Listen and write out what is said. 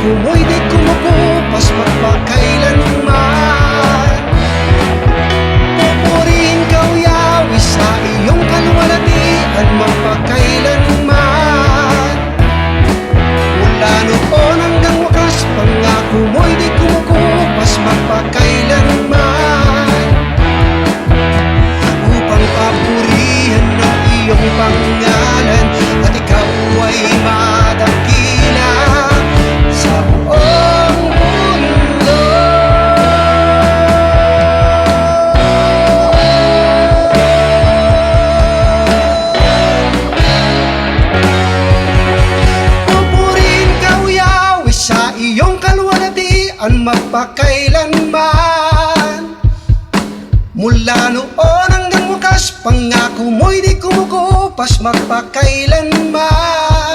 pangako mo'y di kumukupas magpakailanman. Pupurihin ka o yawi sa iyong kaluwalhatian magpakailanman. Mula noon hanggang wakas, pangako mo'y di kumukupas magpakailanman. Upang papurihan ang iyong pangalan at ikaw ay madakila sa buong mundo. Pupurihin ka o yawi sa iyong kaluwalhatian magpakailanman. Mula noon hanggang wakas, pangako mo'y di kumukupas magpakailanman.